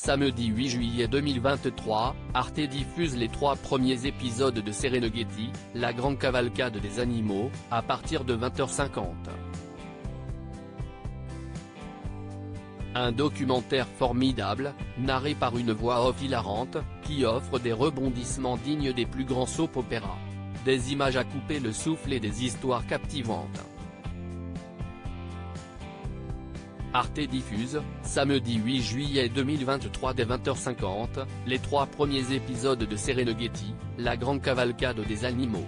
Samedi 8 juillet 2023, Arte diffuse les 3 premiers épisodes de Serengeti, la grande cavalcade des animaux, à partir de 20h50. Un documentaire formidable, narré par une voix off hilarante, qui offre des rebondissements dignes des plus grands soap opéras. Des images à couper le souffle et des histoires captivantes. Arte diffuse, samedi 8 juillet 2023 dès 20h50, les 3 premiers épisodes de Serengeti, la grande cavalcade des animaux.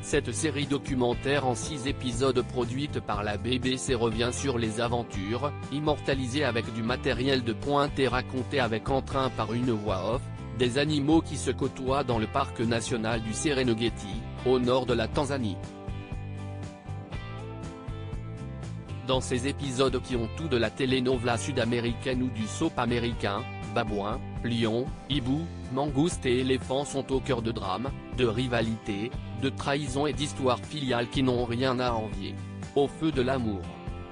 Cette série documentaire en 6 épisodes produite par la BBC revient sur les aventures, immortalisées avec du matériel de pointe et racontées avec entrain par une voix off, des animaux qui se côtoient dans le parc national du Serengeti, au nord de la Tanzanie. Dans ces épisodes qui ont tout de la telenovela sud-américaine ou du soap américain, babouins, lions, hibous, mangoustes et éléphants sont au cœur de drames, de rivalités, de trahisons et d'histoires filiales qui n'ont rien à envier au feu de l'amour.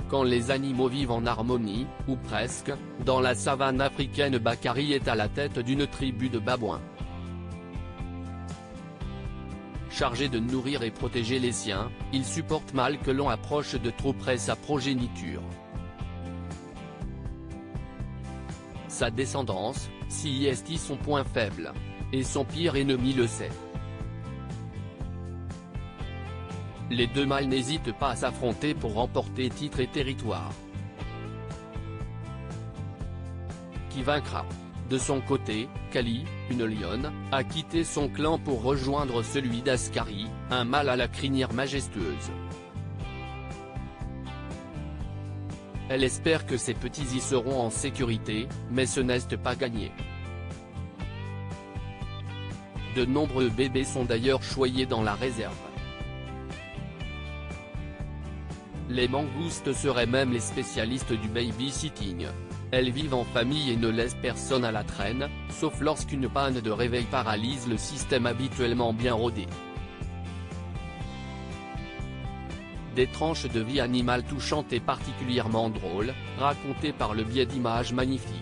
Quand les animaux vivent en harmonie, ou presque, dans la savane africaine, Bakary est à la tête d'une tribu de babouins. Chargé de nourrir et protéger les siens, il supporte mal que l'on approche de trop près sa progéniture. Sa descendance, si est son point faible. Et son pire ennemi le sait. Les deux mâles n'hésitent pas à s'affronter pour remporter titre et territoire. Qui vaincra? De son côté, Kali, une lionne, a quitté son clan pour rejoindre celui d'Askari, un mâle à la crinière majestueuse. Elle espère que ses petits y seront en sécurité, mais ce n'est pas gagné. De nombreux bébés sont d'ailleurs choyés dans la réserve. Les mangoustes seraient même les spécialistes du babysitting. Elles vivent en famille et ne laissent personne à la traîne, sauf lorsqu'une panne de réveil paralyse le système habituellement bien rodé. Des tranches de vie animale touchantes et particulièrement drôles, racontées par le biais d'images magnifiques.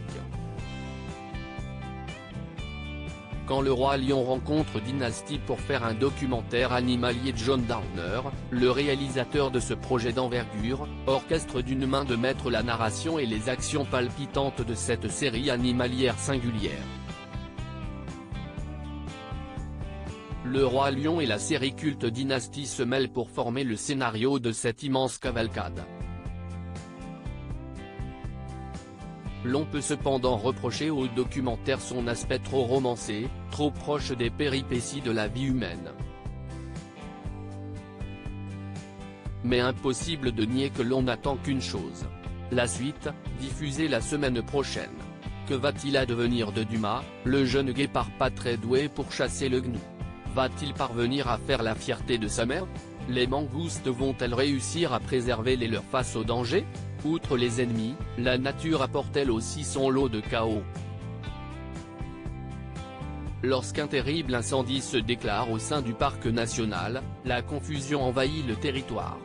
Quand le roi lion rencontre Dynasty pour faire un documentaire animalier, John Downer, le réalisateur de ce projet d'envergure, orchestre d'une main de maître la narration et les actions palpitantes de cette série animalière singulière. Le roi lion et la série culte Dynasty se mêlent pour former le scénario de cette immense cavalcade. L'on peut cependant reprocher au documentaire son aspect trop romancé, trop proche des péripéties de la vie humaine. Mais impossible de nier que l'on n'attend qu'une chose. La suite, diffusée la semaine prochaine. Que va-t-il advenir de Dumas, le jeune guépard pas très doué pour chasser le gnou? Va-t-il parvenir à faire la fierté de sa mère? Les mangoustes vont-elles réussir à préserver les leurs face au danger? Outre les ennemis, la nature apporte-t-elle aussi son lot de chaos? Lorsqu'un terrible incendie se déclare au sein du parc national, la confusion envahit le territoire.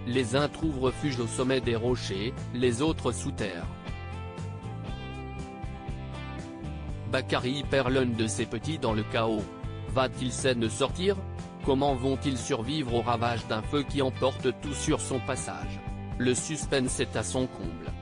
Les uns trouvent refuge au sommet des rochers, les autres sous terre. Bakary perd l'un de ses petits dans le chaos. Va-t-il s'en sortir? Comment vont-ils survivre aux ravages d'un feu qui emporte tout sur son passage? Le suspense est à son comble.